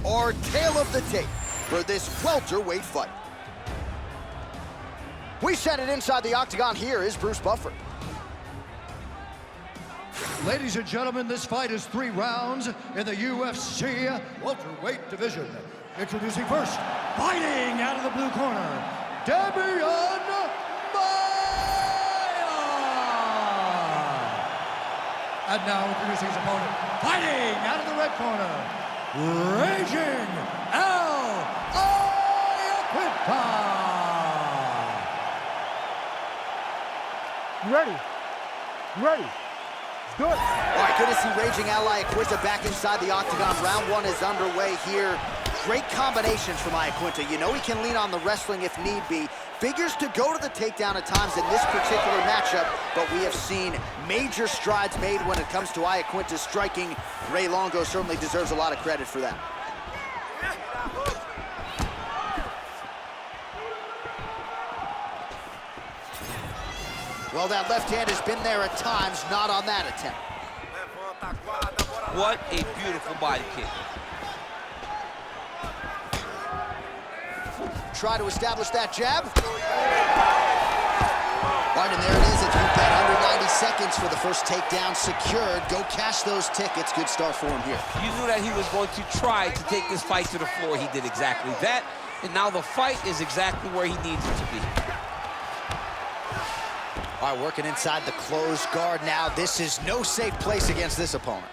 Our tale of the tape for this welterweight fight. We send it inside the octagon. Here is Bruce Buffer. Ladies and gentlemen, this fight is 3 rounds in the UFC welterweight division. Introducing first, fighting out of the blue corner, Damien Maia. And now introducing his opponent, fighting out of the red corner, Raging Iaquinta. You ready? You ready? Good. All right, good to see Raging Iaquinta back inside the octagon. Round 1 is underway here. Great combinations from Iaquinta. You know he can lean on the wrestling if need be. Figures to go to the takedown at times in this particular matchup, but we have seen major strides made when it comes to Iaquinta's striking. Ray Longo certainly deserves a lot of credit for that. Well, that left hand has been there at times, not on that attempt. What a beautiful body kick. Try to establish that jab. Right, and there it is. If you bet under 90 seconds for the first takedown secured, go cash those tickets. Good start for him here. You knew that he was going to try to take this fight to the floor. He did exactly that, and now the fight is exactly where he needs it to be. All right, working inside the closed guard now. This is no safe place against this opponent.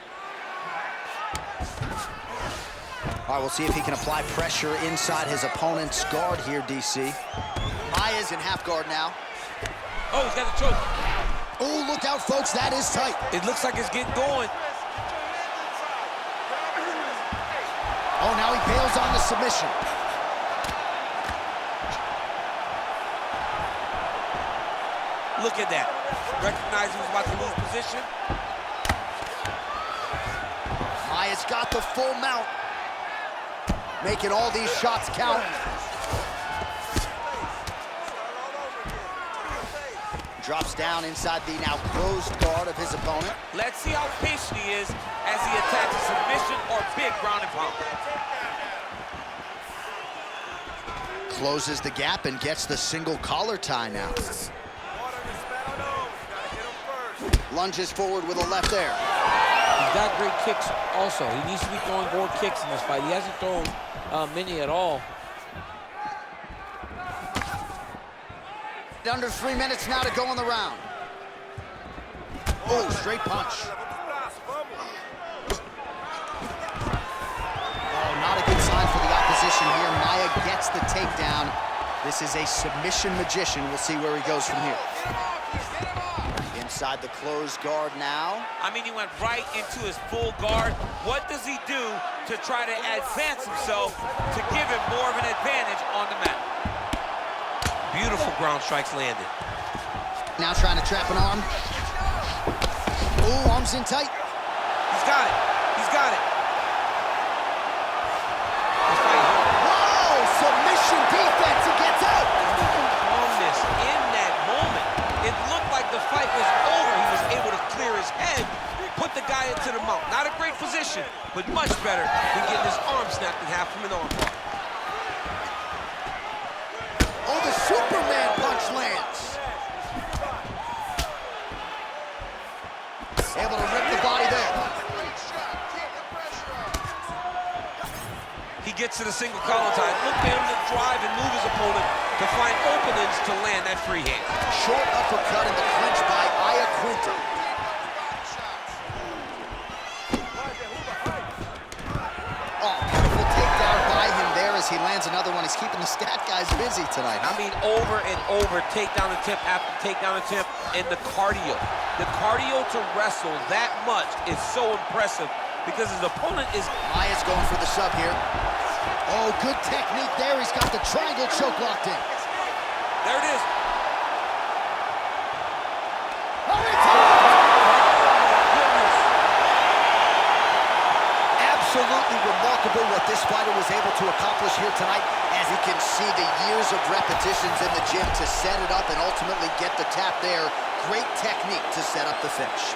All right, we'll see if he can apply pressure inside his opponent's guard here, DC. Maia's in half guard now. Oh, he's got the choke. Oh, look out, folks. That is tight. It looks like it's getting going. Oh, now he bails on the submission. Look at that. Recognized he was about to lose position. Maia's got the full mount. Making all these shots count. Drops down inside the now closed guard of his opponent. Let's see how patient he is as he attacks a submission or big ground and pound. Closes the gap and gets the single collar tie now. Lunges forward with a left there. He's got great kicks also. He needs to be throwing more kicks in this fight. He hasn't thrown many at all. Under 3 minutes now to go in the round. Oh, straight punch. Oh, not a good sign for the opposition here. Maia gets the takedown. This is a submission magician. We'll see where he goes from here. Inside the closed guard now. I mean, he went right into his full guard. What does he do to try to advance himself to give him more of an advantage on the mat? Beautiful ground strikes landed. Now trying to trap an arm. Oh, arms in tight. He's got it. He's got it. Whoa, submission defense. He gets out. Calmness in that moment. It looked like the fight was over. He was able to clear his head, put the guy into the mount. Not a great position, but much better than getting his arm snapped in half from an arm bar. Oh, the Superman punch lands. Able to rip the body there. He gets to the single collar tie. Look for him to drive and move his opponent to find openings to land that free hand. Short uppercut in the clinch by Iaquinta. Oh, beautiful takedown by him there as he lands another one. He's keeping the stat guys busy tonight. I mean, over and over, takedown attempt after takedown attempt, and the cardio. The cardio to wrestle that much is so impressive because his opponent is... Maia's going for the sub here. Oh, good technique there. He's got the triangle choke locked in. There it is. Absolutely remarkable what this fighter was able to accomplish here tonight. As you can see, the years of repetitions in the gym to set it up and ultimately get the tap there. Great technique to set up the finish.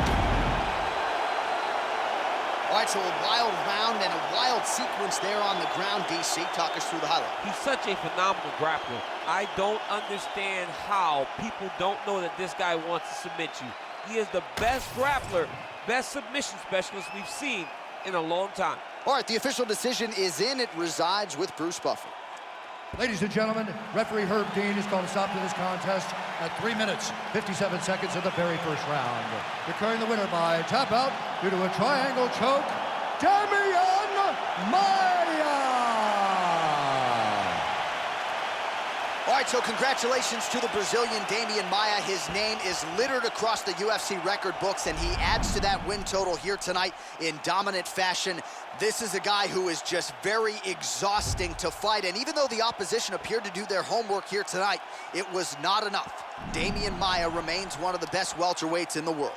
All right, so a wild round and a wild sequence there on the ground, DC. Talk us through the highlight. He's such a phenomenal grappler. I don't understand how people don't know that this guy wants to submit you. He is the best grappler, best submission specialist we've seen in a long time. All right, the official decision is in. It resides with Bruce Buffer. Ladies and gentlemen, referee Herb Dean has called a stop to this contest at 3 minutes, 57 seconds of the very first round. Declaring the winner by tap out due to a triangle choke, Damien Maia! All right, so congratulations to the Brazilian Damien Maia. His name is littered across the UFC record books, and he adds to that win total here tonight in dominant fashion. This is a guy who is just very exhausting to fight, and even though the opposition appeared to do their homework here tonight, it was not enough. Damien Maia remains one of the best welterweights in the world.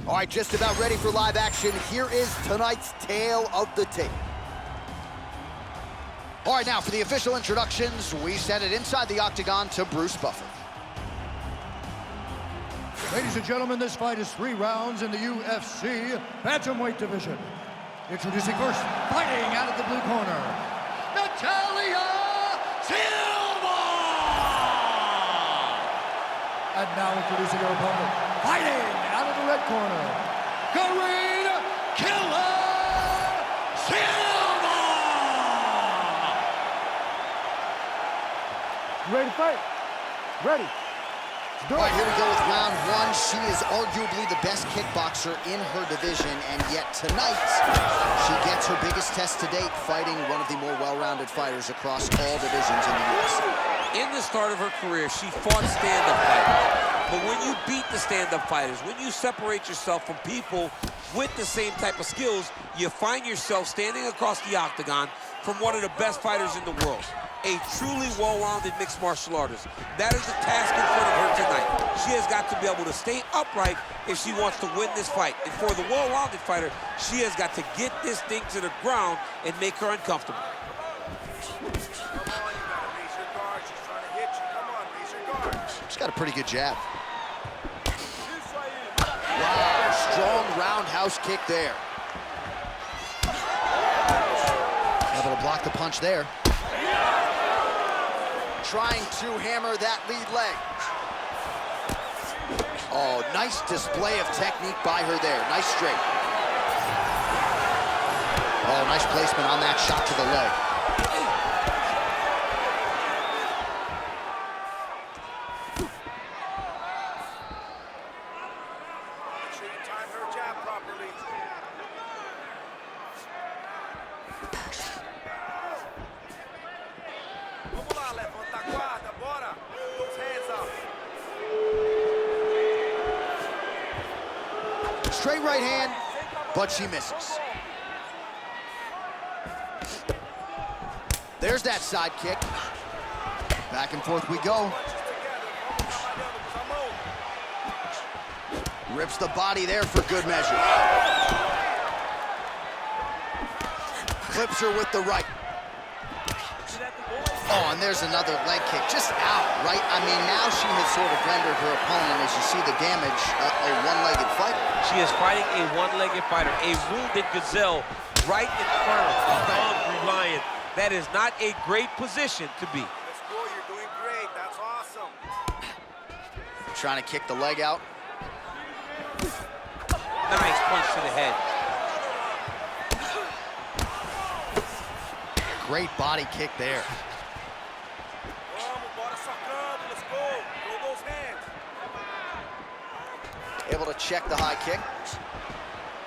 All right, just about ready for live action. Here is tonight's tale of the tape. All right, now for the official introductions, we send it inside the octagon to Bruce Buffer. Ladies and gentlemen, this fight is 3 rounds in the UFC bantamweight division. Introducing first, fighting out of the blue corner, Natalia Silva! And now introducing her opponent, fighting out of the red corner, Karine Killer Silva! You ready to fight? Ready. All right, here we go with round 1. She is arguably the best kickboxer in her division, and yet tonight, she gets her biggest test to date, fighting one of the more well-rounded fighters across all divisions in the UFC. In the start of her career, she fought stand-up fighters. But when you beat the stand-up fighters, when you separate yourself from people with the same type of skills, you find yourself standing across the octagon from one of the best fighters in the world. A truly well-rounded mixed martial artist. That is the task in front of her tonight. She has got to be able to stay upright if she wants to win this fight. And for the well-rounded fighter, she has got to get this thing to the ground and make her uncomfortable. She's got a pretty good jab. Wow, strong roundhouse kick there. Able to block the punch there. Trying to hammer that lead leg. Oh, nice display of technique by her there. Nice straight. Oh, nice placement on that shot to the leg. Make sure you time her jab properly. Vamos lá, levanta a guarda, bora. Those hands up. Straight right hand, but she misses. There's that side kick. Back and forth we go. Rips the body there for good measure. Clips her with the right. Oh, and there's another leg kick, just out, right? I mean, now she has sort of rendered her opponent, as you see the damage, a one-legged fighter. She is fighting a one-legged fighter, a wounded gazelle right in front of a hungry lion. That is not a great position to be. Let's go, you're doing great. That's awesome. Trying to kick the leg out. Nice punch to the head. Great body kick there. Vamos, bora socando. Let's go. Throw those hands. Able to check the high kick.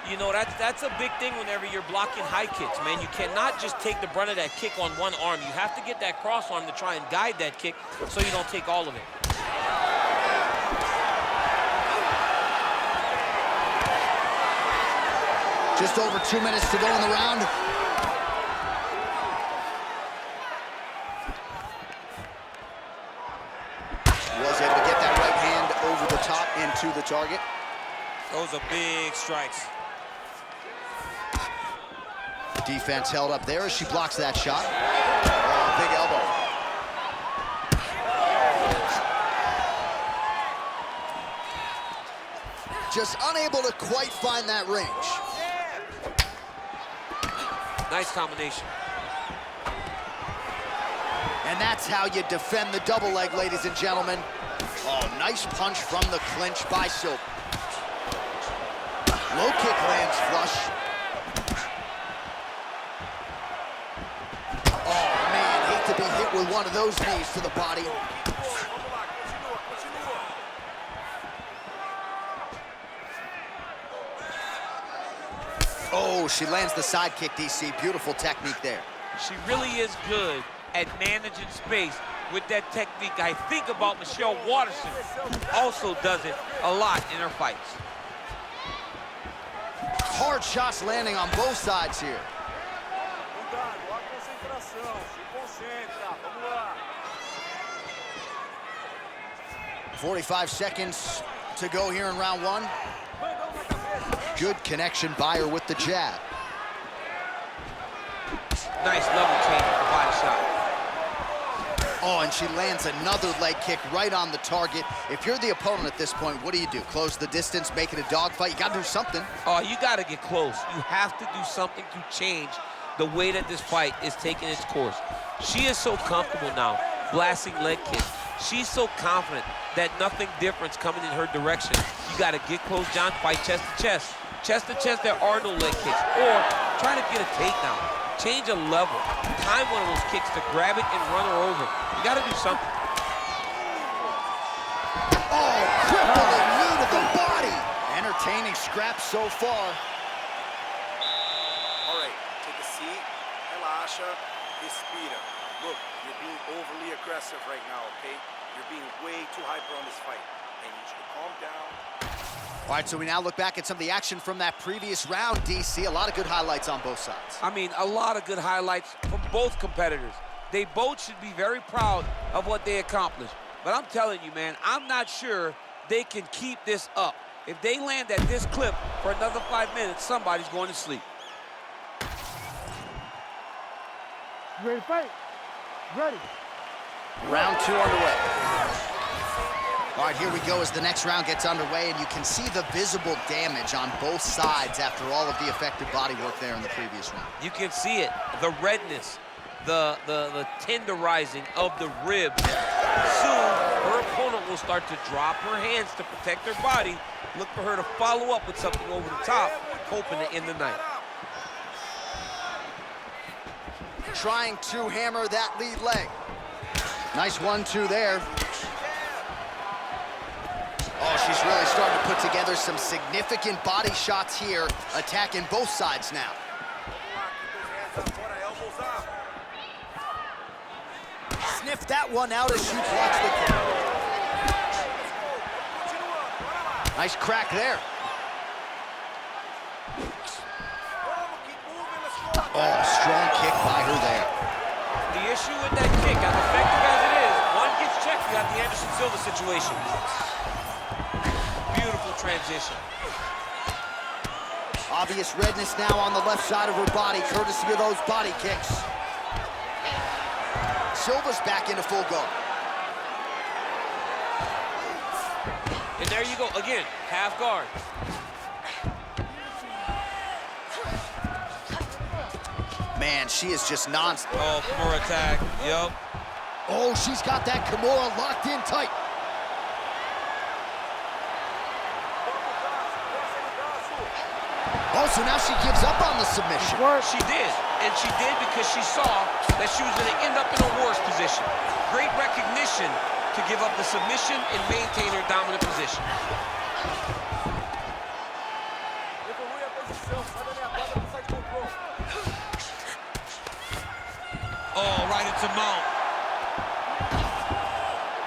You know, that's a big thing whenever you're blocking high kicks, man. You cannot just take the brunt of that kick on one arm. You have to get that cross arm to try and guide that kick so you don't take all of it. Just over 2 minutes to go in the round. Was able to get that right hand over the top into the target. Those are big strikes. Defense held up there as she blocks that shot. Oh, big elbow. Just unable to quite find that range. Nice combination. And that's how you defend the double leg, ladies and gentlemen. Oh, nice punch from the clinch by Silva. Low kick lands flush. Oh, man, hate to be hit with one of those knees to the body. Oh, she lands the side kick, DC. Beautiful technique there. She really is good at managing space with that technique. I think about Michelle Waterson, also does it a lot in her fights. Hard shots landing on both sides here. 45 seconds to go here in round one. Good connection by her with the jab. Nice level change with the body shot. Oh, and she lands another leg kick right on the target. If you're the opponent at this point, what do you do? Close the distance, make it a dogfight? You gotta do something. Oh, you gotta get close. You have to do something to change the way that this fight is taking its course. She is so comfortable now, blasting leg kicks. She's so confident that nothing different's coming in her direction. You gotta get close, John, fight chest to chest. Chest to chest, there are no leg kicks. Or try to get a takedown. Change a level. Time one of those kicks to grab it and run her over. You gotta do something. Oh, crippling knee to the body. Entertaining scraps so far. All right, take a seat. Relaxa. Respira. Look, you're being overly aggressive right now, okay? You're being way too hyper on this fight. I need you to calm down. All right, so we now look back at some of the action from that previous round, DC. A lot of good highlights on both sides. I mean, a lot of good highlights from both competitors. They both should be very proud of what they accomplished. But I'm telling you, man, I'm not sure they can keep this up. If they land at this clip for another 5 minutes, somebody's going to sleep. You ready to fight? Ready. Round two underway. All right, here we go as the next round gets underway, and you can see the visible damage on both sides after all of the effective body work there in the previous round. You can see it, the redness, the tenderizing of the ribs. Soon, her opponent will start to drop her hands to protect her body. Look for her to follow up with something over the top, hoping to end the night. Trying to hammer that lead leg. Nice 1-2 there. Oh, she's really starting to put together some significant body shots here, attacking both sides now. Sniffed that one out as she blocks the kick. Nice crack there. Oh, strong kick by her there. The issue with that kick, as effective as it is, one gets checked, you got the Henderson Silva situation. Beautiful transition. Obvious redness now on the left side of her body, courtesy of those body kicks. Silva's back into full guard. And there you go, again, half guard. Man, she is just non-stop. Oh, Kimura attack, yep. Oh, she's got that Kimura locked in tight. Oh, so now she gives up on the submission. She did, and she did because she saw that she was gonna end up in a worse position. Great recognition to give up the submission and maintain her dominant position. Oh, right into mount.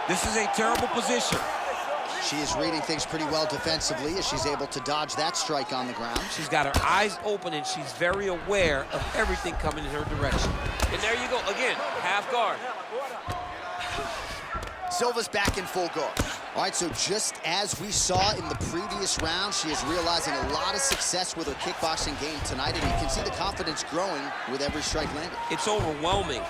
This is a terrible position. She is reading things pretty well defensively as she's able to dodge that strike on the ground. She's got her eyes open and she's very aware of everything coming in her direction. And there you go, again, half guard. Silva's back in full guard. All right, so just as we saw in the previous round, she is realizing a lot of success with her kickboxing game tonight, and you can see the confidence growing with every strike landed. It's overwhelming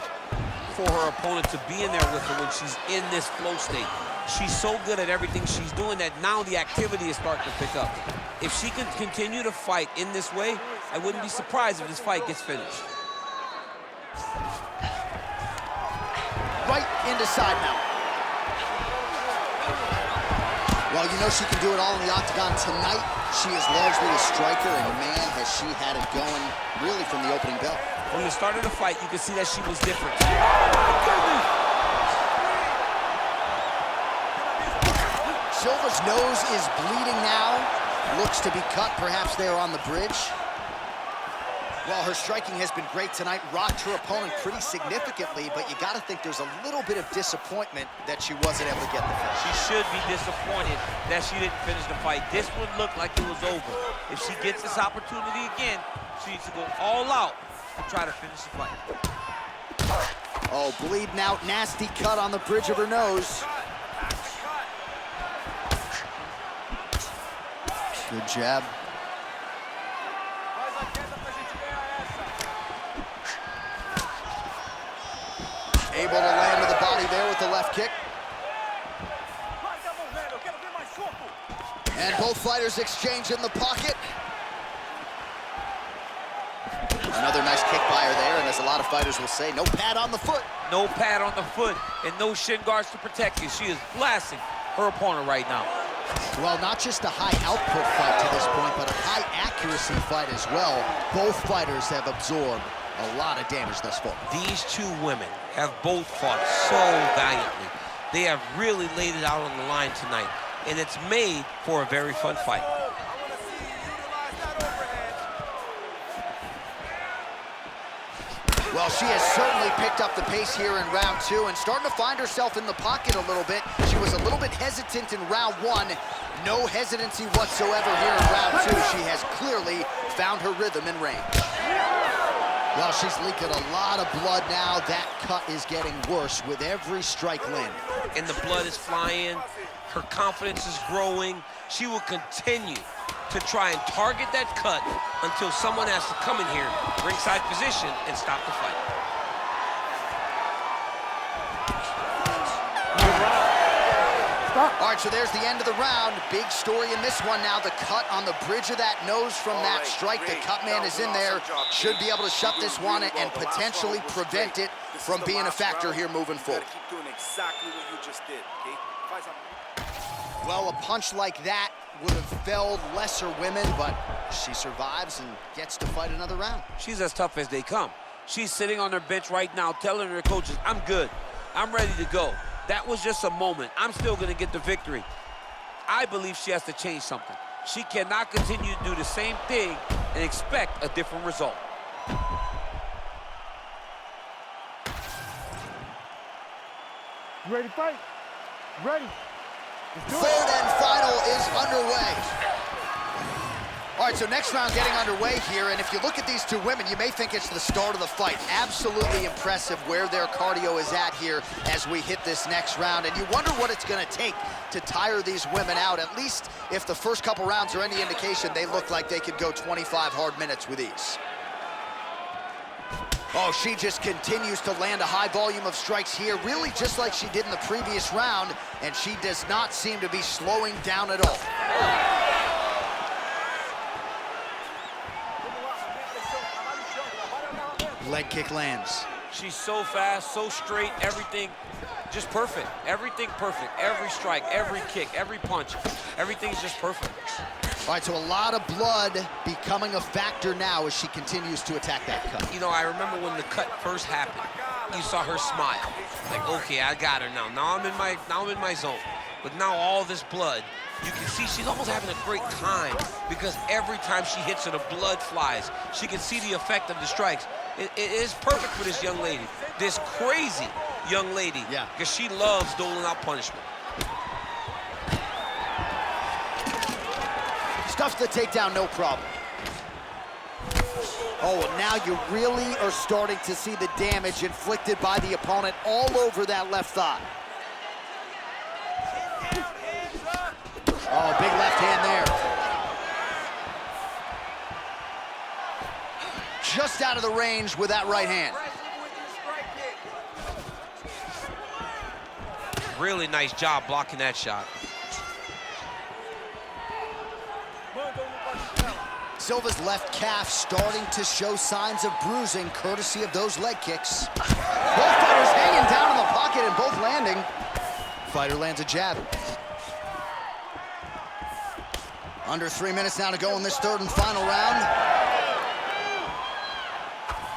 for her opponent to be in there with her when she's in this flow state. She's so good at everything she's doing that now the activity is starting to pick up. If she can continue to fight in this way, I wouldn't be surprised if this fight gets finished. Right into side mount. Well, you know she can do it all in the octagon tonight. She is largely a striker, and man, has she had it going really from the opening bell. From the start of the fight, you can see that she was different. Silva's nose is bleeding now. Looks to be cut, perhaps there on the bridge. Well, her striking has been great tonight. Rocked her opponent pretty significantly, but you got to think there's a little bit of disappointment that she wasn't able to get the finish. She should be disappointed that she didn't finish the fight. This would look like it was over. If she gets this opportunity again, she needs to go all out and try to finish the fight. Oh, bleeding out, nasty cut on the bridge of her nose. Good jab. Able to land to the body there with the left kick. And both fighters exchange in the pocket. Another nice kick by her there, and as a lot of fighters will say, no pad on the foot. No pad on the foot and no shin guards to protect you. She is blasting her opponent right now. Well, not just a high output fight to this point, but a high accuracy fight as well. Both fighters have absorbed a lot of damage thus far. These two women have both fought so valiantly. They have really laid it out on the line tonight, and it's made for a very fun fight. Well, she has certainly picked up the pace here in round two and starting to find herself in the pocket a little bit. She was a little bit hesitant in round one. No hesitancy whatsoever here in round two. She has clearly found her rhythm and range. Well, she's leaking a lot of blood now. That cut is getting worse with every strike landed. And the blood is flying. Her confidence is growing. She will continue to try and target that cut until someone has to come in here, ringside position, and stop the fight. All right, so there's the end of the round. Big story in this one now. The cut on the bridge of that nose from that strike. The cut man is in there. Should be able to shut this one and potentially prevent it from being a factor here moving forward. Keep doing exactly what you just did, okay? Well, a punch like that would have felled lesser women, but she survives and gets to fight another round. She's as tough as they come. She's sitting on her bench right now telling her coaches, I'm good. I'm ready to go. That was just a moment. I'm still going to get the victory. I believe she has to change something. She cannot continue to do the same thing and expect a different result. You ready to fight? Ready. Third and final is underway. All right, so next round getting underway here, and if you look at these two women, you may think it's the start of the fight. Absolutely impressive where their cardio is at here as we hit this next round, and you wonder what it's going to take to tire these women out. At least if the first couple rounds are any indication, they look like they could go 25 hard minutes with ease. Oh, she just continues to land a high volume of strikes here, really just like she did in the previous round, and she does not seem to be slowing down at all. Leg kick lands. She's so fast, so straight, everything just perfect. Everything perfect. Every strike, every kick, every punch, everything's just perfect. All right, so a lot of blood becoming a factor now as she continues to attack that cut. You know, I remember when the cut first happened, you saw her smile. Like, okay, I got her now. Now I'm in my zone. But now all this blood, you can see she's almost having a great time because every time she hits her, the blood flies. She can see the effect of the strikes. It is perfect for this young lady, this crazy young lady, because she loves doling out punishment. Stuffs the takedown, no problem. Oh, and now you really are starting to see the damage inflicted by the opponent all over that left thigh. out of the range with that right hand. Really nice job blocking that shot. Silva's left calf starting to show signs of bruising, courtesy of those leg kicks. Both fighters hanging down in the pocket and both landing. Fighter lands a jab. Under 3 minutes now to go in this third and final round.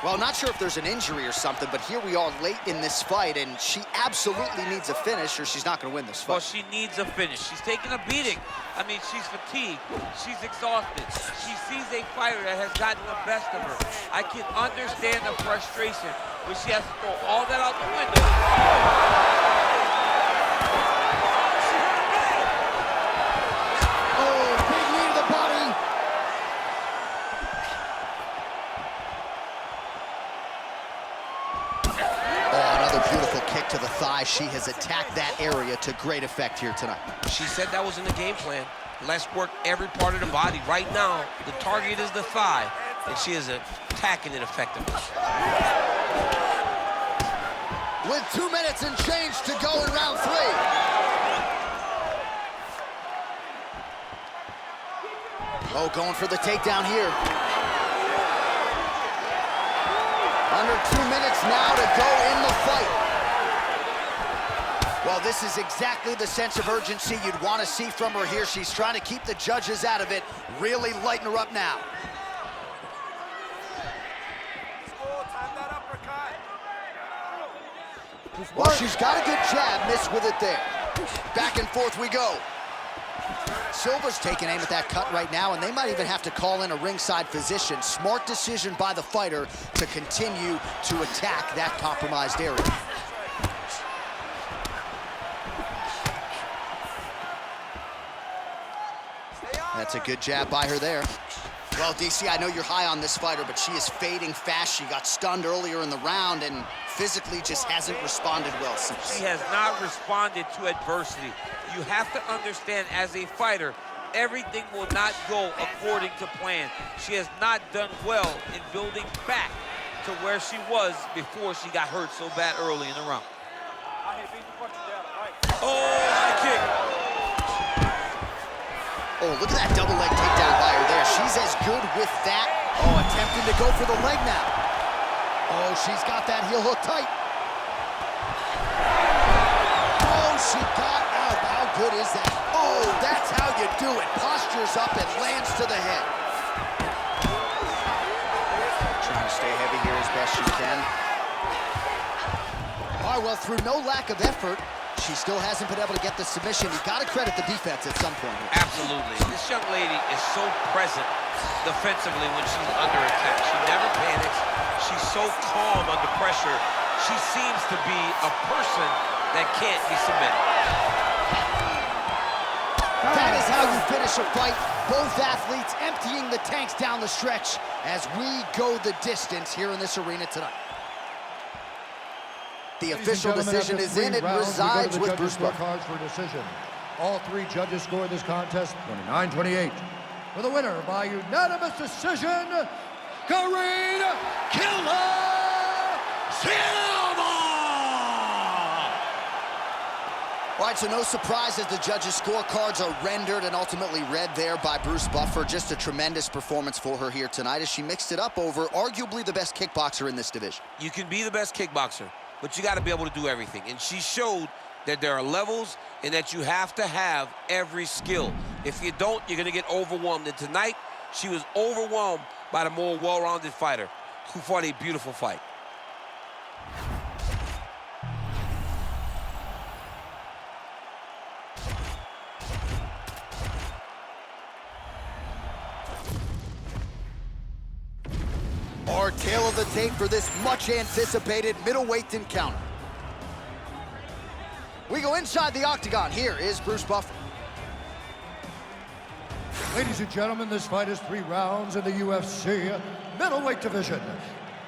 Well, not sure if there's an injury or something, but here we are late in this fight, and she absolutely needs a finish or she's not going to win this fight. Well, she needs a finish. She's taking a beating. I mean, she's fatigued. She's exhausted. She sees a fighter that has gotten the best of her. I can understand the frustration when she has to throw all that out the window. To the thigh. She has attacked that area to great effect here tonight. She said that was in the game plan. Let's work every part of the body. Right now, the target is the thigh, and she is attacking it effectively. With 2 minutes and change to go in round 3. Oh, going for the takedown here. Under 2 minutes now to go in the fight. Well, this is exactly the sense of urgency you'd want to see from her here. She's trying to keep the judges out of it, really lighten her up now. Well, she's got a good jab, missed with it there. Back and forth we go. Silva's taking aim at that cut right now, and they might even have to call in a ringside physician. Smart decision by the fighter to continue to attack that compromised area. That's a good jab by her there. Well, DC, I know you're high on this fighter, but she is fading fast. She got stunned earlier in the round and physically just hasn't responded well since. She has not responded to adversity. You have to understand, as a fighter, everything will not go according to plan. She has not done well in building back to where she was before she got hurt so bad early in the round. Oh, high kick. Oh, look at that double leg takedown by her there. She's as good with that. Oh, attempting to go for the leg now. Oh, she's got that heel hook tight. Oh, she got out. How good is that? Oh, that's how you do it. Postures up and lands to the head. Trying to stay heavy here as best she can. All right, well, through no lack of effort, she still hasn't been able to get the submission. You got to credit the defense at some point here. Absolutely. This young lady is so present defensively when she's under attack. She never panics. She's so calm under pressure. She seems to be a person that can't be submitted. That is how you finish a fight. Both athletes emptying the tanks down the stretch as we go the distance here in this arena tonight. The official decision is in. It resides with Bruce Buffer. Cards for decision. All three judges scored this contest 29-28. For the winner by unanimous decision, Karine Silva! All right, so no surprise as the judges' scorecards are rendered and ultimately read there by Bruce Buffer. Just a tremendous performance for her here tonight as she mixed it up over arguably the best kickboxer in this division. You can be the best kickboxer, but you got to be able to do everything. And she showed that there are levels and that you have to have every skill. If you don't, you're going to get overwhelmed. And tonight, she was overwhelmed by the more well-rounded fighter who fought a beautiful fight. Our tail of the tape for this much-anticipated middleweight encounter. We go inside the octagon. Here is Bruce Buffer. Ladies and gentlemen, this fight is 3 rounds in the UFC middleweight division.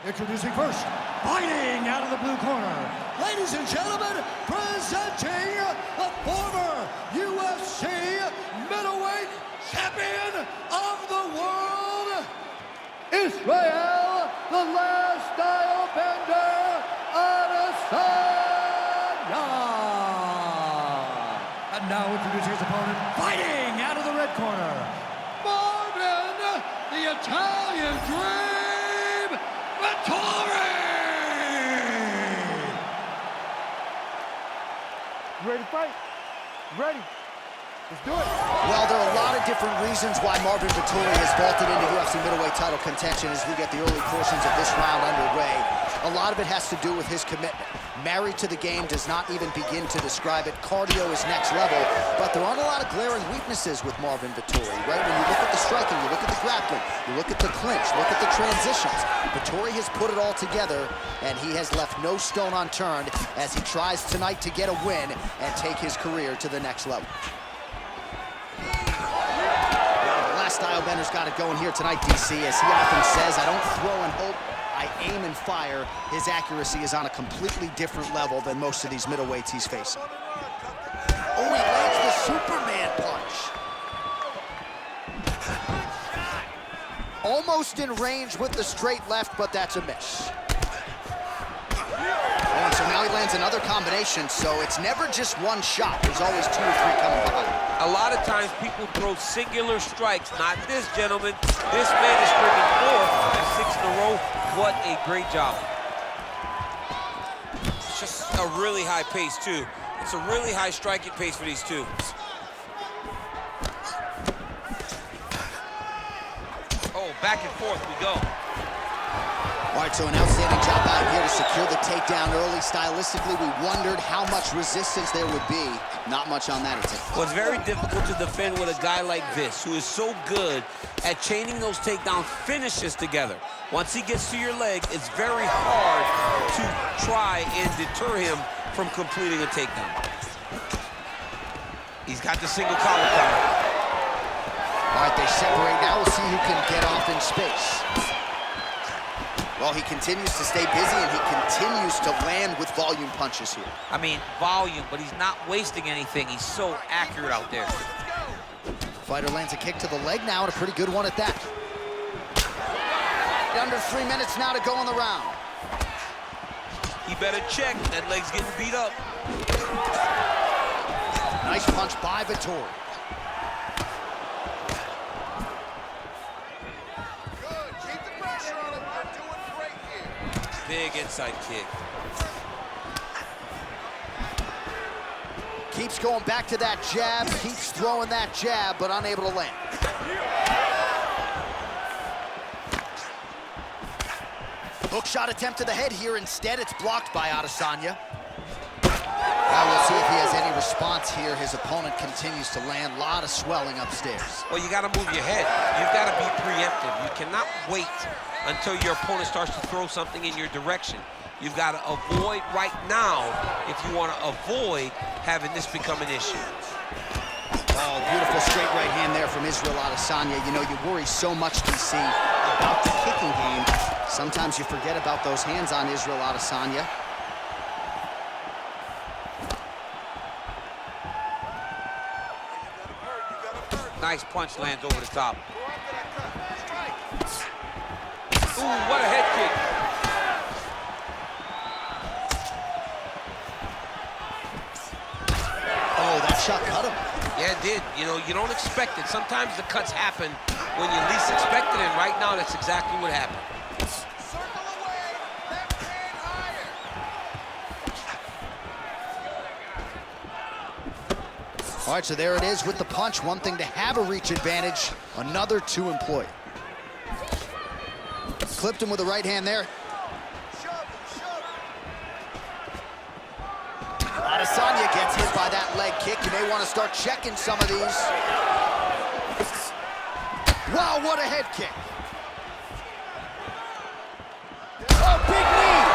Introducing first, fighting out of the blue corner. Ladies and gentlemen, presenting the former UFC middleweight champion of the world, Israel the last style bender, Adesanya. And now introducing his opponent, fighting out of the red corner, Marvin, the Italian Dream, Vettori. You ready to fight? Ready. Let's do it. Well, there are a lot of different reasons why Marvin Vettori has vaulted into UFC middleweight title contention as we get the early portions of this round underway. A lot of it has to do with his commitment. Married to the game does not even begin to describe it. Cardio is next level, but there aren't a lot of glaring weaknesses with Marvin Vettori, right? When you look at the striking, you look at the grappling, you look at the clinch, look at the transitions. Vettori has put it all together, and he has left no stone unturned as he tries tonight to get a win and take his career to the next level. Style bender's got it going here tonight, DC. As he often says, I don't throw and hope, I aim and fire. His accuracy is on a completely different level than most of these middleweights he's facing. Oh, he lands the Superman punch. Almost in range with the straight left, but that's a miss. Oh, and so now he lands another combination, so it's never just one shot. There's always 2 or 3 coming behind. A lot of times people throw singular strikes. Not this gentleman. This man is bringing 4 and 6 in a row. What a great job. It's just a really high pace, too. It's a really high striking pace for these two. Oh, back and forth we go. All right, so an outstanding job out here to secure the takedown early. Stylistically, we wondered how much resistance there would be. Not much on that attempt. Well, it's very difficult to defend with a guy like this, who is so good at chaining those takedown finishes together. Once he gets to your leg, it's very hard to try and deter him from completing a takedown. He's got the single collar coming. All right, they separate now. We'll see who can get off in space. Well, he continues to stay busy, and he continues to land with volume punches here. I mean, volume, but he's not wasting anything. He's so accurate out there. Fighter lands a kick to the leg now, and a pretty good one at that. Under 3 minutes now to go in the round. He better check. That leg's getting beat up. Nice punch by Vettori. Big inside kick. Keeps going back to that jab, keeps throwing that jab, but unable to land. Hook shot attempt to the head here. Instead, it's blocked by Adesanya. Now we'll see if he has any response here. His opponent continues to land. A lot of swelling upstairs. Well, you got to move your head. You've got to be preemptive. You cannot wait until your opponent starts to throw something in your direction. You've got to avoid right now if you want to avoid having this become an issue. Oh, beautiful straight right hand there from Israel Adesanya. You know, you worry so much, DC, about the kicking game. Sometimes you forget about those hands on Israel Adesanya. Nice punch lands over the top. Ooh, what a head kick. Oh, that shot cut him. Yeah, it did. You know, you don't expect it. Sometimes the cuts happen when you least expect it, and right now that's exactly what happened. All right, so there it is with the punch. One thing to have a reach advantage, another to employ. Clipped him with the right hand there. Adesanya gets hit by that leg kick. You may want to start checking some of these. Wow, what a head kick. Oh, big knee.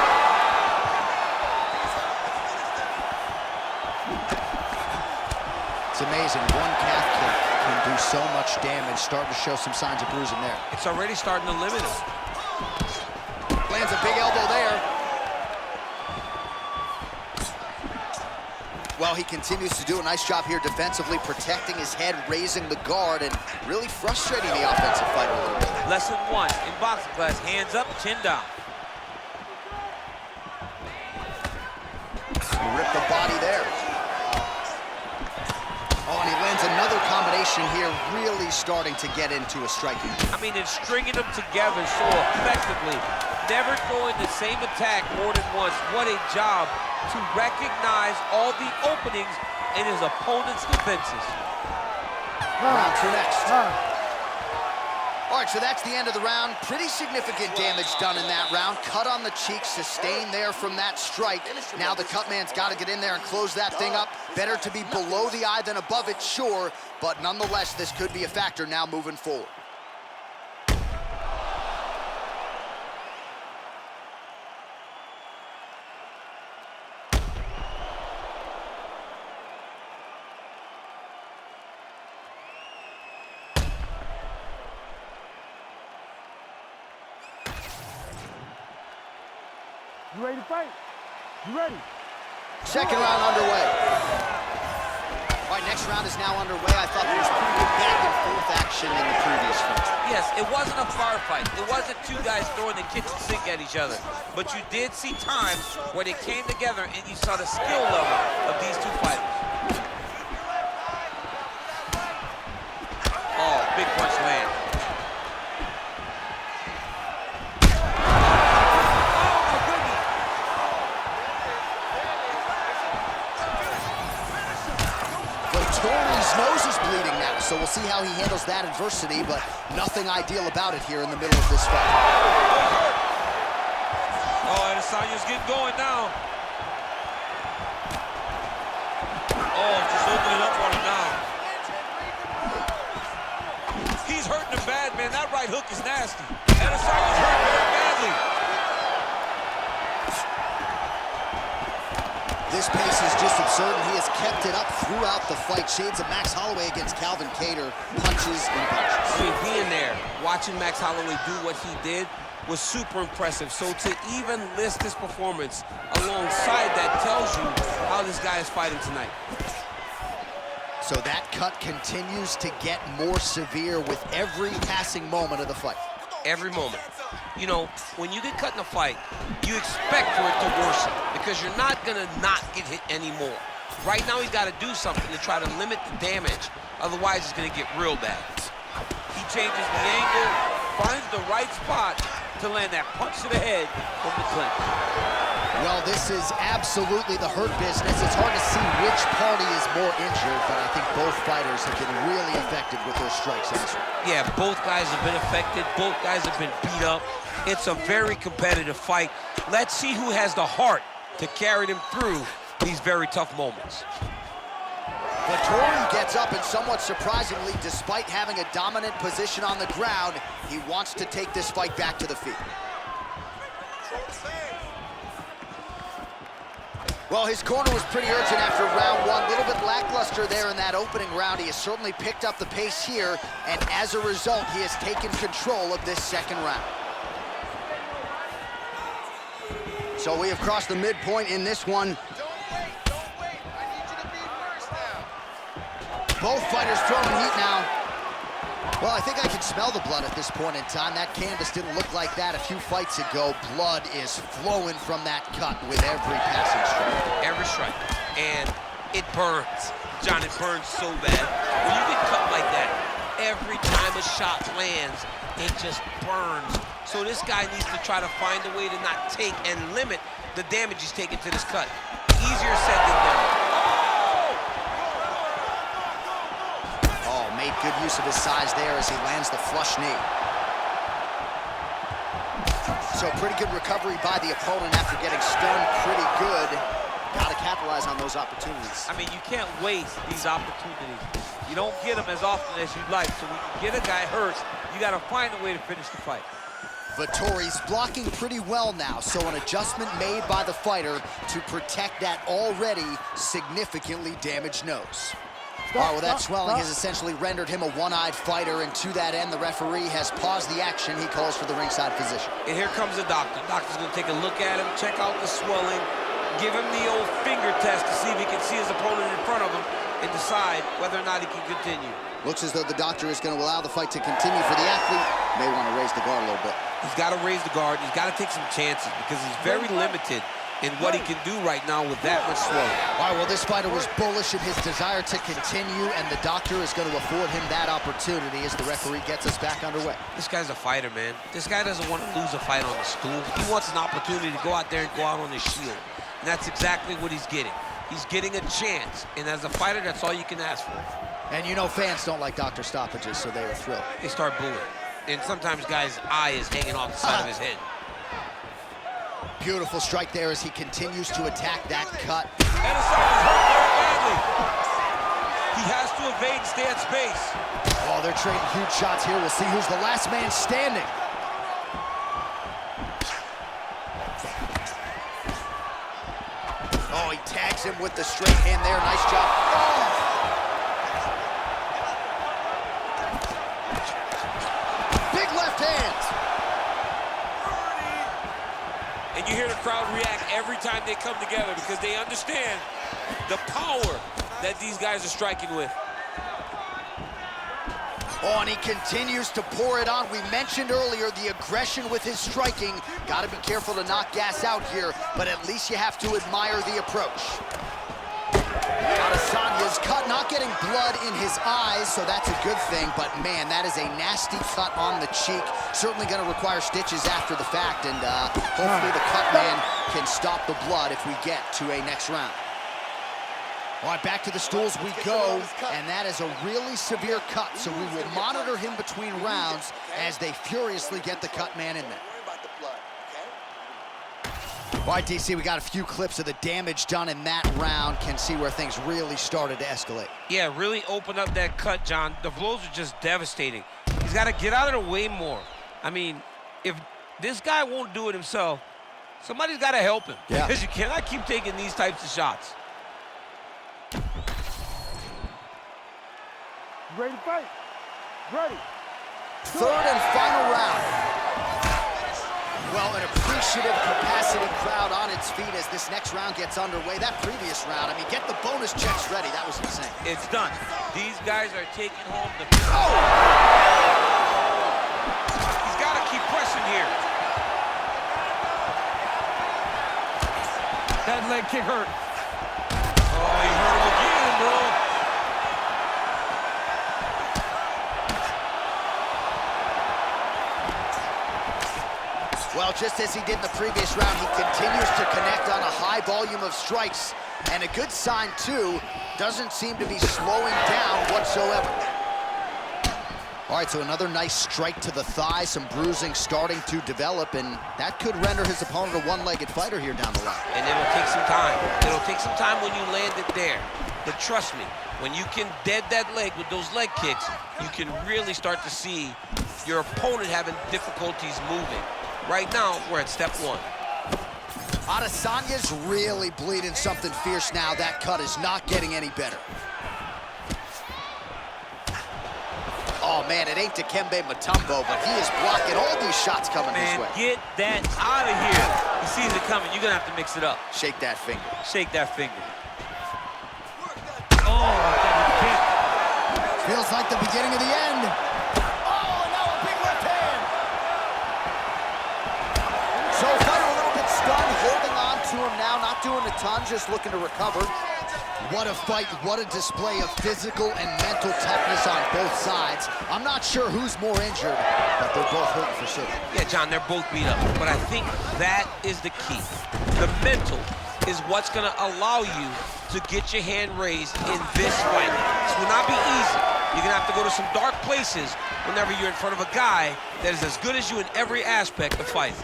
It's amazing. One calf kick can do so much damage. Starting to show some signs of bruising there. It's already starting to limit him. Lands a big elbow there. Well, he continues to do a nice job here defensively, protecting his head, raising the guard, and really frustrating the offensive fighter a little bit. Lesson 1 in boxing class, hands up, chin down. Rip the body there. Oh, and he lands another combination here, really starting to get into a striking. I mean, it's stringing them together so effectively. Never throwing the same attack more than once. What a job to recognize all the openings in his opponent's defenses. Round 2 next. All right, so that's the end of the round. Pretty significant damage done in that round. Cut on the cheek, sustained there from that strike. Now the cut man's got to get in there and close that thing up. Better to be below the eye than above it, sure, but nonetheless, this could be a factor now moving forward. You ready to fight? You ready? Second round underway. All right, next round is now underway. I thought there was pretty good back and forth action in the previous fight. Yes, it wasn't a firefight. It wasn't two guys throwing the kitchen sink at each other. But you did see times where they came together and you saw the skill level of these two fighters. Oh, big punch land. Vettori's nose is bleeding now, so we'll see how he handles that adversity, but nothing ideal about it here in the middle of this fight. Oh, Adesanya's getting going now. Oh, just opening up on him now. He's hurting him bad, man. That right hook is nasty. Adesanya's hurt very badly. This pace is just absurd, and he has kept it up throughout the fight. Shades of Max Holloway against Calvin Kattar, punches and punches. I mean, being there, watching Max Holloway do what he did was super impressive. So to even list this performance alongside that tells you how this guy is fighting tonight. So that cut continues to get more severe with every passing moment of the fight. Every moment. You know, when you get cut in a fight, you expect for it to worsen because you're not gonna not get hit anymore. Right now, he's got to do something to try to limit the damage. Otherwise, it's gonna get real bad. He changes the angle, finds the right spot to land that punch to the head from the clinch. Well, this is absolutely the hurt business. It's hard to see which party is more injured, but I think both fighters have been really effective with their strikes in this one. Yeah, both guys have been affected. Both guys have been beat up. It's a very competitive fight. Let's see who has the heart to carry them through these very tough moments. Vettori gets up, and somewhat surprisingly, despite having a dominant position on the ground, he wants to take this fight back to the feet. Well, his corner was pretty urgent after round one. A little bit lackluster there in that opening round. He has certainly picked up the pace here, and as a result, he has taken control of this second round. So we have crossed the midpoint in this one. Don't wait. I need you to be first now. Both fighters throwing heat now. Well, I think I can smell the blood at this point in time. That canvas didn't look like that a few fights ago. Blood is flowing from that cut with every passing strike. Every strike. And it burns. John, it burns so bad. When you get cut like that, every time a shot lands, it just burns. So this guy needs to try to find a way to not take and limit the damage he's taking to this cut. Easier said than done. Made good use of his size there as he lands the flush knee. So pretty good recovery by the opponent after getting stunned pretty good. Got to capitalize on those opportunities. I mean, you can't waste these opportunities. You don't get them as often as you'd like. So when you get a guy hurt, you got to find a way to finish the fight. Vettori's blocking pretty well now, so an adjustment made by the fighter to protect that already significantly damaged nose. All right, well, that swelling has essentially rendered him a one-eyed fighter, and to that end, the referee has paused the action. He calls for the ringside physician. And here comes the doctor. Doctor's gonna take a look at him, check out the swelling, give him the old finger test to see if he can see his opponent in front of him and decide whether or not he can continue. Looks as though the doctor is going to allow the fight to continue for the athlete. May want to raise the guard a little bit. He's got to raise the guard. He's got to take some chances because he's very limited in what he can do right now with that much swelling. All right, well, this fighter was bullish in his desire to continue, and the doctor is going to afford him that opportunity as the referee gets us back underway. This guy's a fighter, man. This guy doesn't want to lose a fight on the stool. He wants an opportunity to go out there and go out on his shield. And that's exactly what he's getting. He's getting a chance, and as a fighter, that's all you can ask for. And you know fans don't like doctor stoppages, so they are thrilled. They start booing. And sometimes guys' eye is hanging off the side of his head. Beautiful strike there as he continues to attack that cut. Adesanya's hurt very badly. He has to evade and stay at space. Oh, they're trading huge shots here. We'll see who's the last man standing. Oh, he tags him with the straight hand there. Nice job. Oh! Big left hands. And you hear the crowd react every time they come together because they understand the power that these guys are striking with. Oh, and he continues to pour it on. We mentioned earlier the aggression with his striking. Got to be careful to not gas out here, but at least you have to admire the approach. Adesanya's cut, not getting blood in his eyes, so that's a good thing, but man, that is a nasty cut on the cheek. Certainly going to require stitches after the fact, and hopefully the cut man can stop the blood if we get to a next round. All right, back to the stools we go, and that is a really severe cut, so we will monitor him between rounds as they furiously get the cut man in there. All right, DC, we got a few clips of the damage done in that round. Can see where things really started to escalate. Yeah, really opened up that cut, John. The blows are just devastating. He's got to get out of the way more. I mean, if this guy won't do it himself, somebody's got to help him. Yeah. Because you cannot keep taking these types of shots. Ready to fight? Ready. Third and final round. Well, an appreciative capacity crowd on its feet as this next round gets underway. That previous round, I mean, get the bonus checks ready. That was insane. It's done. These guys are taking home the... Oh! He's got to keep pressing here. That leg kick hurt. Oh, he hurt him again, bro. Well, just as he did in the previous round, he continues to connect on a high volume of strikes. And a good sign, too, doesn't seem to be slowing down whatsoever. All right, so another nice strike to the thigh, some bruising starting to develop, and that could render his opponent a one-legged fighter here down the line. And it'll take some time. It'll take some time when you land it there. But trust me, when you can dead that leg with those leg kicks, you can really start to see your opponent having difficulties moving. Right now, we're at step one. Adesanya's really bleeding something fierce now. That cut is not getting any better. Oh, man, it ain't Dikembe Mutombo, but he is blocking all these shots coming his way. Get that out of here. He sees it coming. You're going to have to mix it up. Shake that finger. Shake that finger. Oh, that kick. Feels like the beginning of the end. Oh, now a big left hand. So fighter a little bit stunned, holding on to him now, not doing a ton, just looking to recover. What a fight, what a display of physical and mental toughness on both sides. I'm not sure who's more injured, but they're both hurting for certain. Yeah, John, they're both beat up, but I think that is the key. The mental is what's going to allow you to get your hand raised in this fight. This will not be easy. You're going to have to go to some dark places whenever you're in front of a guy that is as good as you in every aspect of fighting.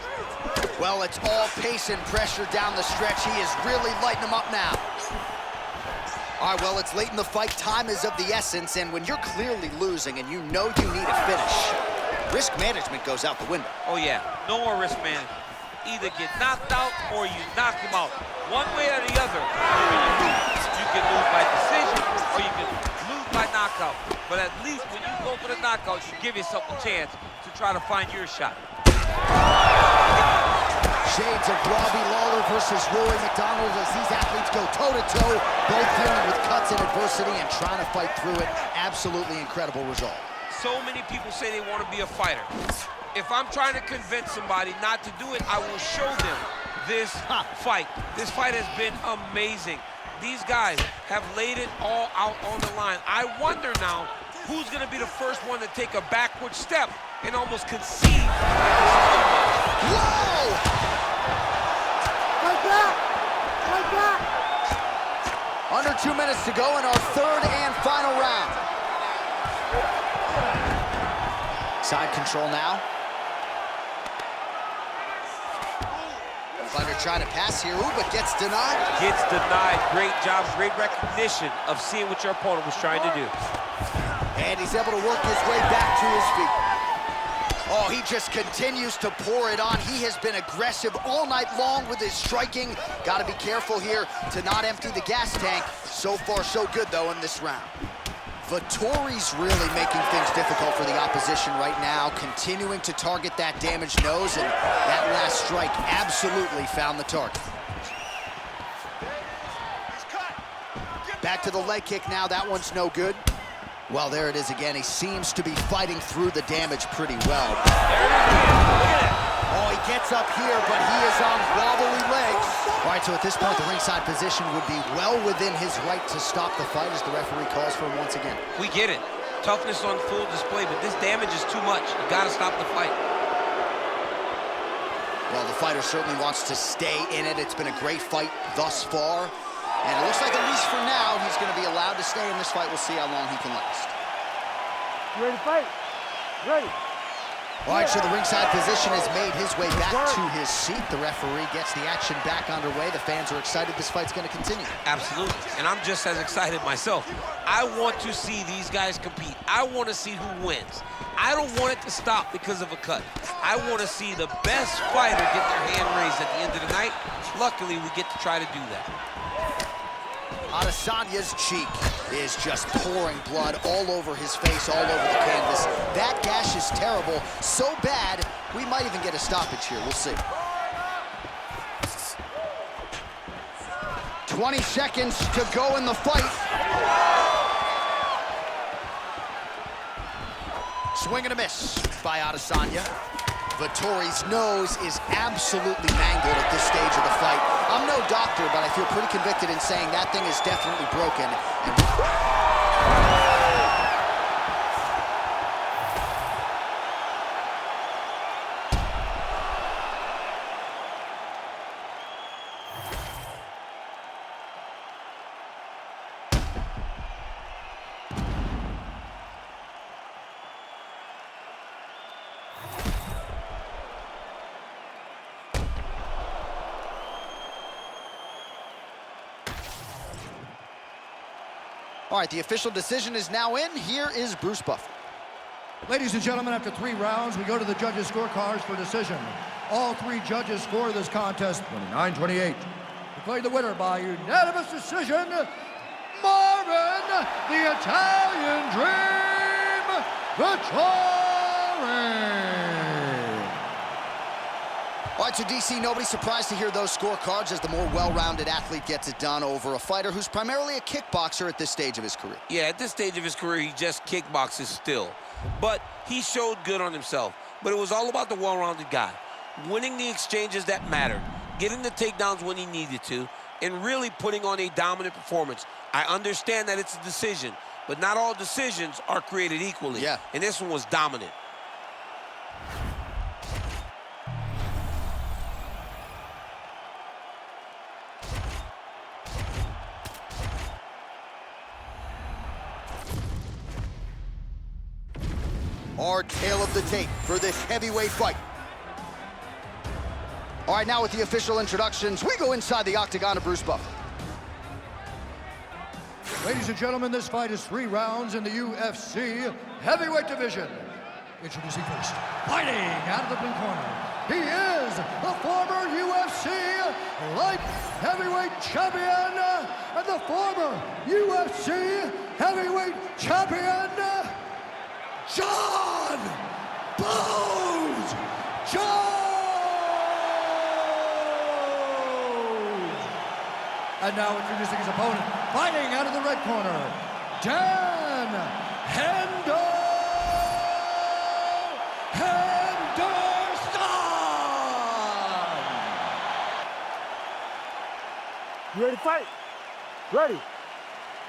Well, it's all pace and pressure down the stretch. He is really lighting them up now. All right, well, it's late in the fight. Time is of the essence, and when you're clearly losing and you know you need a finish, risk management goes out the window. Oh, yeah. No more risk management. Either get knocked out or you knock him out. One way or the other, you lose. You can lose by decision or you can lose by knockout. But at least when you go for the knockout, you give yourself a chance to try to find your shot. Shades of Robbie Lawler versus Rory McDonald as these athletes go toe-to-toe, both dealing with cuts and adversity and trying to fight through it. Absolutely incredible result. So many people say they want to be a fighter. If I'm trying to convince somebody not to do it, I will show them this fight. This fight has been amazing. These guys have laid it all out on the line. I wonder now who's going to be the first one to take a backward step and almost concede. Whoa! Like that! Like that! Under 2 minutes to go in our third and final round. Side control now. Fighter trying to pass here, but gets denied. Gets denied. Great job, great recognition of seeing what your opponent was trying to do. And he's able to work his way back to his feet. Oh, he just continues to pour it on. He has been aggressive all night long with his striking. Got to be careful here to not empty the gas tank. So far, so good, though, in this round. Vettori's really making things difficult for the opposition right now, continuing to target that damaged nose, and that last strike absolutely found the target. Back to the leg kick now. That one's no good. Well, there it is again. He seems to be fighting through the damage pretty well. Oh, he gets up here, but he is on wobbly legs. All right, so at this point, the ringside position would be well within his right to stop the fight as the referee calls for him once again. We get it. Toughness on full display, but this damage is too much. You got to stop the fight. Well, the fighter certainly wants to stay in it. It's been a great fight thus far. And it looks like, at least for now, he's going to be allowed to stay in this fight. We'll see how long he can last. You ready to fight? Ready. All right, so the ringside position has made his way back to his seat. The referee gets the action back underway. The fans are excited. This fight's going to continue. Absolutely, and I'm just as excited myself. I want to see these guys compete. I want to see who wins. I don't want it to stop because of a cut. I want to see the best fighter get their hand raised at the end of the night. Luckily, we get to try to do that. Adesanya's cheek is just pouring blood all over his face, all over the canvas. That gash is terrible, so bad, we might even get a stoppage here. We'll see. 20 seconds to go in the fight. Swing and a miss by Adesanya. Vettori's nose is absolutely mangled at this stage of the fight. I'm no doctor, but I feel pretty convicted in saying that thing is definitely broken. All right, the official decision is now in. Here is Bruce Buffer. Ladies and gentlemen, after 3 rounds, we go to the judges' scorecards for decision. All 3 judges score this contest 29-28. Declared the winner by unanimous decision, Marvin, the Italian Dream, Vettori. All right, so DC, nobody surprised to hear those scorecards as the more well-rounded athlete gets it done over a fighter who's primarily a kickboxer at this stage of his career. Yeah, at this stage of his career, he just kickboxes still. But he showed good on himself. But it was all about the well-rounded guy. Winning the exchanges that mattered, getting the takedowns when he needed to, and really putting on a dominant performance. I understand that it's a decision, but not all decisions are created equally. Yeah. And this one was dominant. Our tale of the tape for this heavyweight fight. All right, now with the official introductions, we go inside the octagon of Bruce Buffer. Ladies and gentlemen, this fight is 3 rounds in the UFC heavyweight division. Introducing first, fighting out of the blue corner, he is the former UFC light heavyweight champion and the former UFC heavyweight champion, Jon Jones. And now introducing his opponent, fighting out of the red corner, Dan Henderson! You ready to fight? Ready.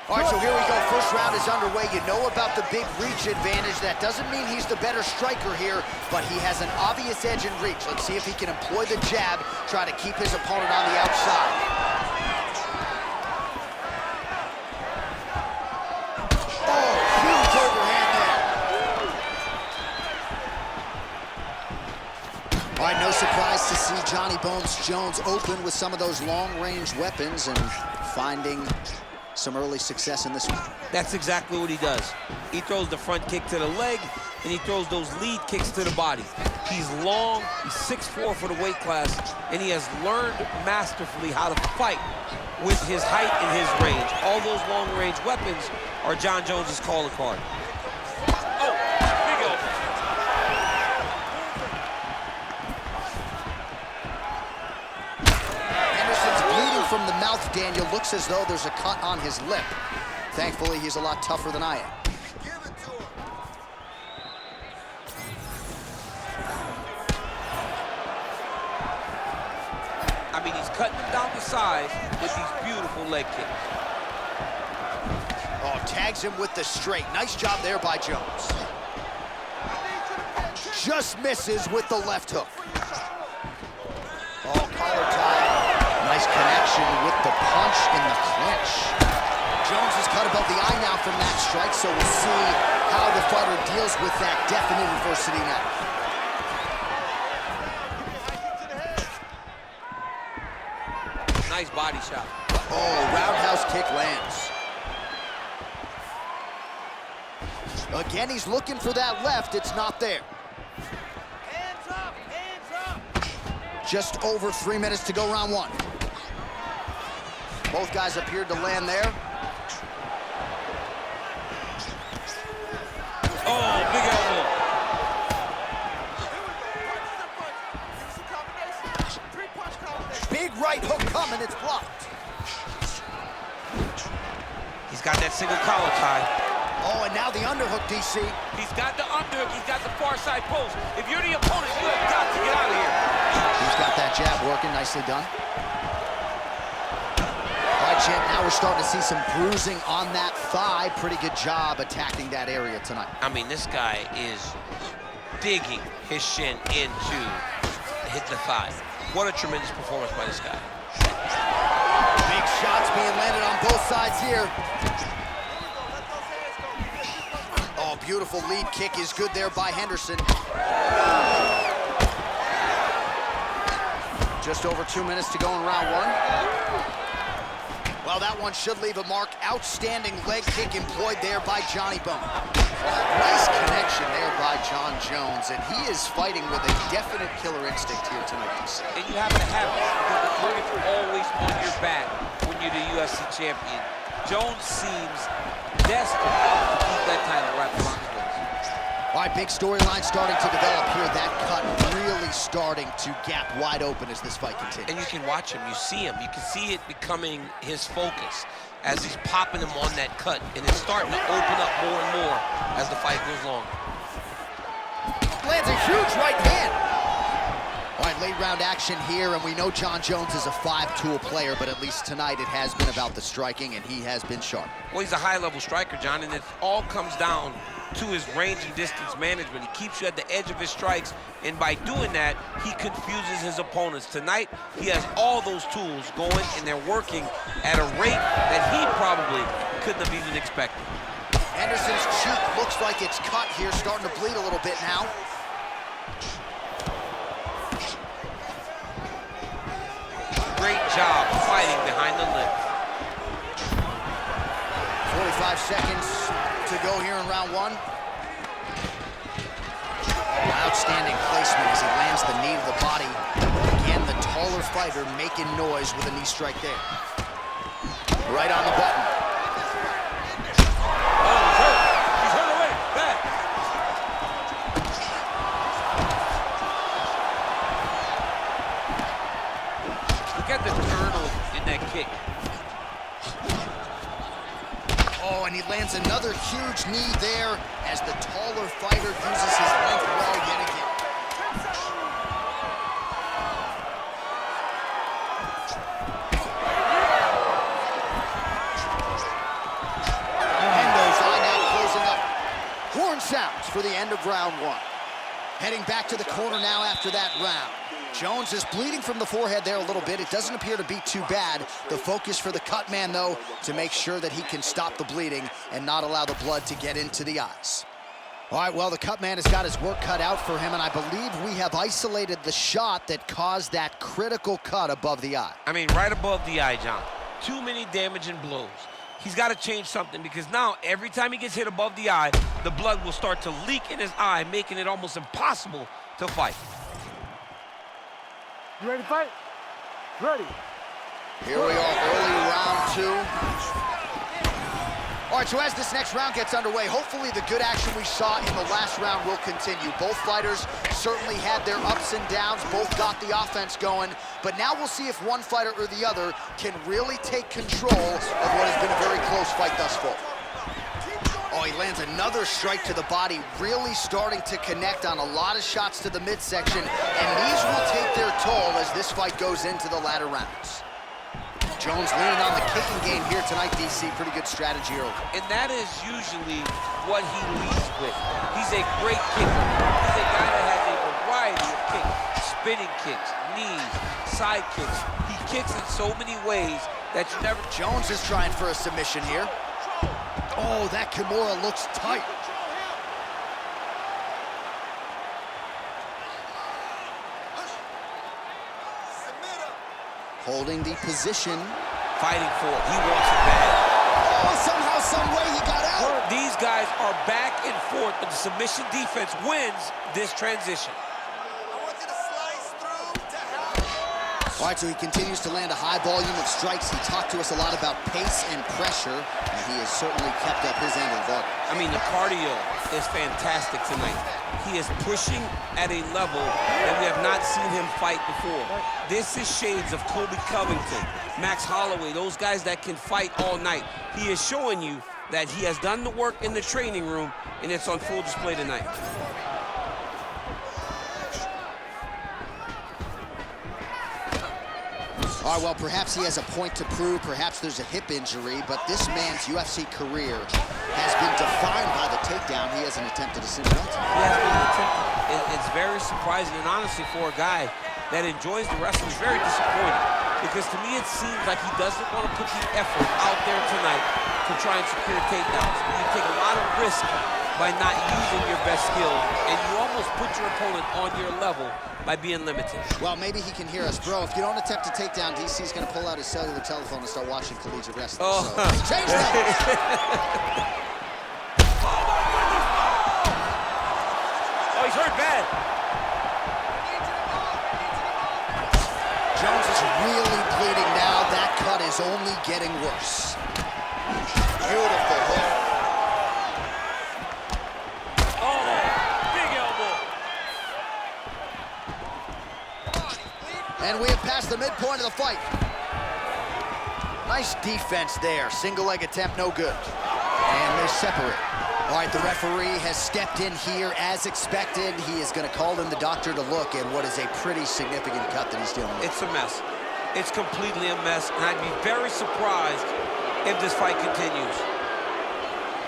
All right, so here we go. First round is underway. You know about the big reach advantage. That doesn't mean he's the better striker here, but he has an obvious edge in reach. Let's see if he can employ the jab, try to keep his opponent on the outside. Oh, huge overhand there. All right, no surprise to see Johnny Bones Jones open with some of those long-range weapons and finding some early success in this one. That's exactly what he does. He throws the front kick to the leg, and he throws those lead kicks to the body. He's long, he's 6'4" for the weight class, and he has learned masterfully how to fight with his height and his range. All those long-range weapons are Jon Jones's calling card. Oh, big elbow. From the mouth, Daniel, looks as though there's a cut on his lip. Thankfully, he's a lot tougher than I am. I mean, he's cutting him down the side with these beautiful leg kicks. Oh, tags him with the straight. Nice job there by Jones. Just misses with the left hook. Oh, collar tie. Nice connection with the punch in the clinch. Jones is cut above the eye now from that strike, so we'll see how the fighter deals with that definite adversity now. Nice body shot. Oh, roundhouse kick lands. Again, he's looking for that left. It's not there. Hands up, hands up. Just over 3 minutes to go round one. Both guys appeared to land there. Oh, big elbow. Big right hook coming, it's blocked. He's got that single collar tie. Oh, and now the underhook, DC. He's got the underhook, he's got the far side post. If you're the opponent, you have got to get out of here. He's got that jab working, nicely done. All right, champ, now we're starting to see some bruising on that thigh. Pretty good job attacking that area tonight. I mean, this guy is digging his shin into hit the thigh. What a tremendous performance by this guy. Big shots being landed on both sides here. Oh, beautiful lead kick is good there by Henderson. Just over 2 minutes to go in round one. Well, that one should leave a mark. Outstanding leg kick employed there by Johnny Bone. Nice connection there by Jon Jones, and he is fighting with a definite killer instinct here tonight. And you happen to have it because the target's always on your back when you're the UFC champion. Jones seems desperate to keep that title wrapped around his waist. All right, big storyline starting to develop here. That cut really starting to gap wide open as this fight continues. And you can watch him, you see him, you can see it becoming his focus as he's popping him on that cut, and it's starting to open up more and more as the fight goes longer. Lands a huge right hand. All right, late round action here, and we know Jon Jones is a five-tool player, but at least tonight it has been about the striking, and he has been sharp. Well, he's a high-level striker, John, and it all comes down to his range and distance management. He keeps you at the edge of his strikes, and by doing that, he confuses his opponents. Tonight, he has all those tools going, and they're working at a rate that he probably couldn't have even expected. Henderson's cheek looks like it's cut here, starting to bleed a little bit now. Great job fighting behind the lip. 45 seconds to go here in round one. Outstanding placement as he lands the knee to the body. Again, the taller fighter making noise with a knee strike there. Right on the button. Oh, he's hurt. He's hurt away. Back. Look at the turtle in that kick. lands another huge knee there as the taller fighter uses his length well yet again. Hendo's eye now closing up. Horn sounds for the end of round one. Heading back to the corner now after that round. Jones is bleeding from the forehead there a little bit. It doesn't appear to be too bad. The focus for the cut man, though, to make sure that he can stop the bleeding and not allow the blood to get into the eyes. All right, well, the cut man has got his work cut out for him, and I believe we have isolated the shot that caused that critical cut above the eye. I mean, right above the eye, John. Too many damaging blows. He's got to change something because now every time he gets hit above the eye, the blood will start to leak in his eye, making it almost impossible to fight. You ready to fight? Ready. Here we are, early round two. All right, so as this next round gets underway, hopefully the good action we saw in the last round will continue. Both fighters certainly had their ups and downs, both got the offense going, but now we'll see if one fighter or the other can really take control of what has been a very close fight thus far. Oh, he lands another strike to the body, really starting to connect on a lot of shots to the midsection, and these will take their toll as this fight goes into the latter rounds. Jones leaning on the kicking game here tonight, DC. Pretty good strategy early. And that is usually what he leads with. He's a great kicker. He's a guy that has a variety of kicks. Spinning kicks, knees, side kicks. He kicks in so many ways that you never... Jones is trying for a submission here. Oh, that Kimura looks tight. Holding the position. Fighting for it. He wants it bad. Oh, somehow, some way he got out. These guys are back and forth, but the submission defense wins this transition. All right, so he continues to land a high volume of strikes. He talked to us a lot about pace and pressure, and he has certainly kept up his end of the bargain. I mean, the cardio is fantastic tonight. He is pushing at a level that we have not seen him fight before. This is shades of Kobe Covington, Max Holloway, those guys that can fight all night. He is showing you that he has done the work in the training room, and it's on full display tonight. All right, well, perhaps he has a point to prove. Perhaps there's a hip injury, but this man's UFC career has been defined by the takedown. He hasn't attempted a single one. He has been attempted. It's very surprising, and honestly, for a guy that enjoys the wrestling, it's very disappointing. Because to me, it seems like he doesn't want to put the effort out there tonight to try and secure takedowns. You take a lot of risk by not using your best skill, and you almost put your opponent on your level by being limited. Well, maybe he can hear us. Bro, if you don't attempt a takedown, DC's going to pull out his cellular telephone and start watching collegiate wrestling. Oh. So, change that! Oh, he's hurt bad. Jones is really bleeding now. That cut is only getting worse. Beautiful hook. And we have passed the midpoint of the fight. Nice defense there. Single leg attempt, no good. And they separate. All right, the referee has stepped in here as expected. He is going to call in the doctor to look at what is a pretty significant cut that he's dealing with. It's a mess. It's completely a mess, and I'd be very surprised if this fight continues.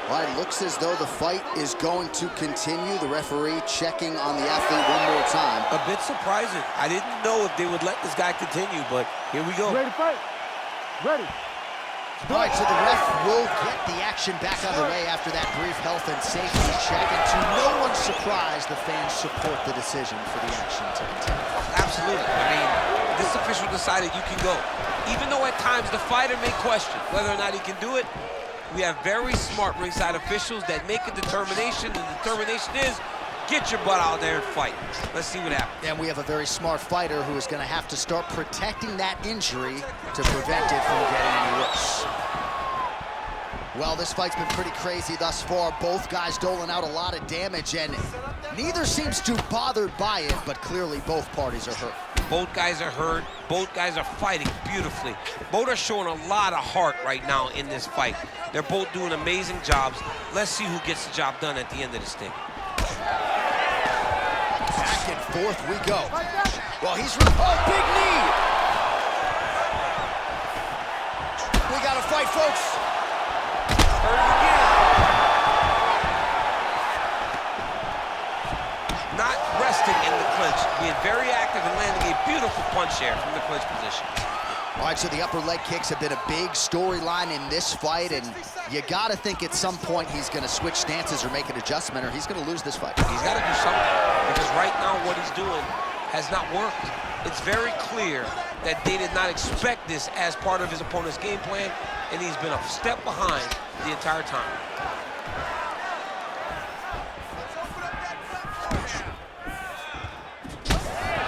All right, looks as though the fight is going to continue. The referee checking on the athlete one more time. A bit surprising. I didn't know if they would let this guy continue, but here we go. Ready to fight? Ready. All right, so the ref will get the action back underway after that brief health and safety check. And to no one's surprise, the fans support the decision for the action to continue. Absolutely. I mean, this official decided you can go. Even though at times the fighter may question whether or not he can do it, we have very smart ringside officials that make a determination. The determination is, get your butt out there and fight. Let's see what happens. And we have a very smart fighter who is going to have to start protecting that injury to prevent it from getting any worse. Well, this fight's been pretty crazy thus far. Both guys doling out a lot of damage, and neither seems too bothered by it, but clearly both parties are hurt. Both guys are hurt. Both guys are fighting beautifully. Both are showing a lot of heart right now in this fight. They're both doing amazing jobs. Let's see who gets the job done at the end of this thing. Back and forth we go. Well, he's... Oh, big knee! We got a fight, folks. Heard it again. Not resting in the clinch, being very active and landing a beautiful punch there from the clinch position. All right, so the upper leg kicks have been a big storyline in this fight, and you got to think at some point he's going to switch stances or make an adjustment, or he's going to lose this fight. He's got to do something, because right now what he's doing has not worked. It's very clear that they did not expect this as part of his opponent's game plan, and he's been a step behind the entire time.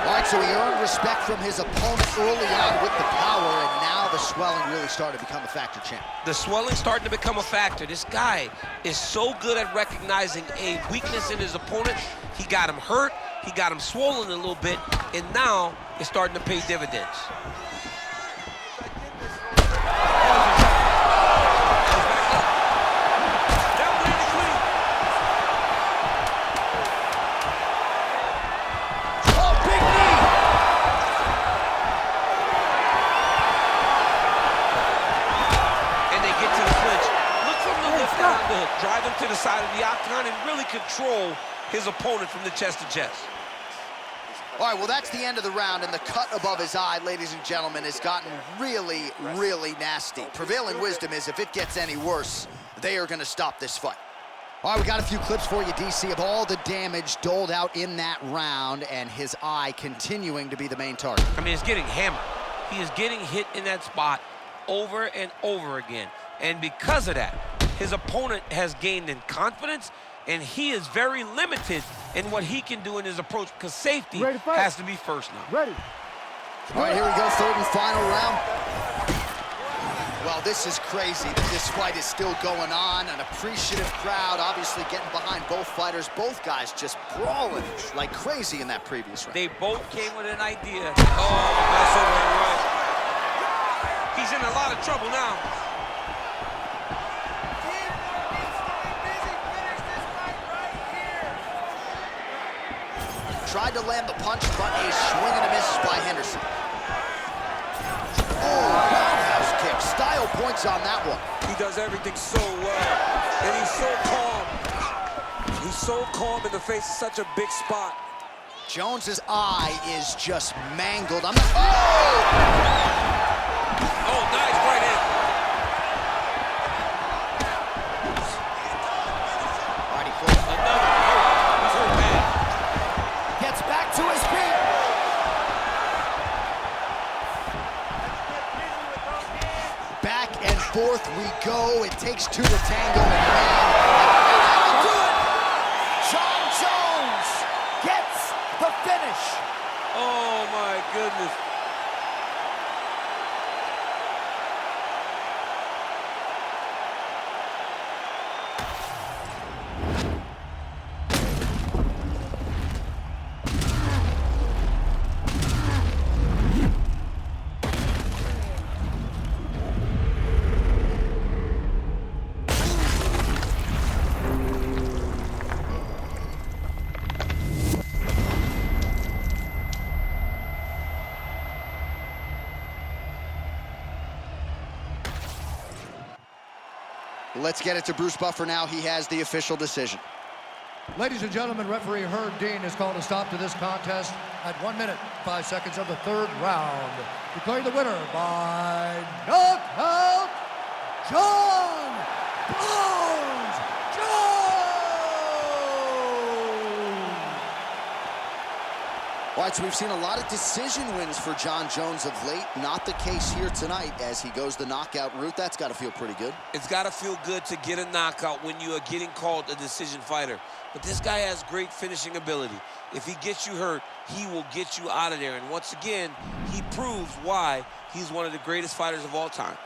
All right, so he earned respect from his opponent early on with the power, and now the swelling really started to become a factor, champ. The swelling starting to become a factor. This guy is so good at recognizing a weakness in his opponent. He got him hurt, he got him swollen a little bit, and now it's starting to pay dividends. Drive him to the side of the octagon and really control his opponent from the chest to chest. All right, well, that's the end of the round, and the cut above his eye, ladies and gentlemen, has gotten really, really nasty. Prevailing wisdom is if it gets any worse, they are going to stop this fight. All right, we got a few clips for you, DC, of all the damage doled out in that round, and his eye continuing to be the main target. I mean, he's getting hammered. He is getting hit in that spot over and over again, and because of that, his opponent has gained in confidence, and he is very limited in what he can do in his approach, because safety has to be first now. Ready. All right, here we go, third and final round. Well, this is crazy that this fight is still going on. An appreciative crowd, obviously getting behind both fighters. Both guys just brawling like crazy in that previous round. They both came with an idea. Oh, that's so very right. He's in a lot of trouble now. Tried to land the punch, but a swing and a miss by Henderson. Oh, roundhouse kick. Style points on that one. He does everything so well, and he's so calm. He's so calm in the face of such a big spot. Jones's eye is just mangled. Oh, nice right hand. All right, he closed. He's hurt bad. Gets back to his feet. Back and forth we go. It takes two to tango. And that'll do it. Jon Jones gets the finish. Oh, my goodness. Let's get it to Bruce Buffer now. He has the official decision. Ladies and gentlemen, referee Herb Dean has called a stop to this contest at 1 minute, 5 seconds of the third round. Declaring the winner by knockout, Jon Jones! All right, so we've seen a lot of decision wins for Jon Jones of late. Not the case here tonight as he goes the knockout route. That's got to feel pretty good. It's got to feel good to get a knockout when you are getting called a decision fighter. But this guy has great finishing ability. If he gets you hurt, he will get you out of there. And once again, he proves why he's one of the greatest fighters of all time.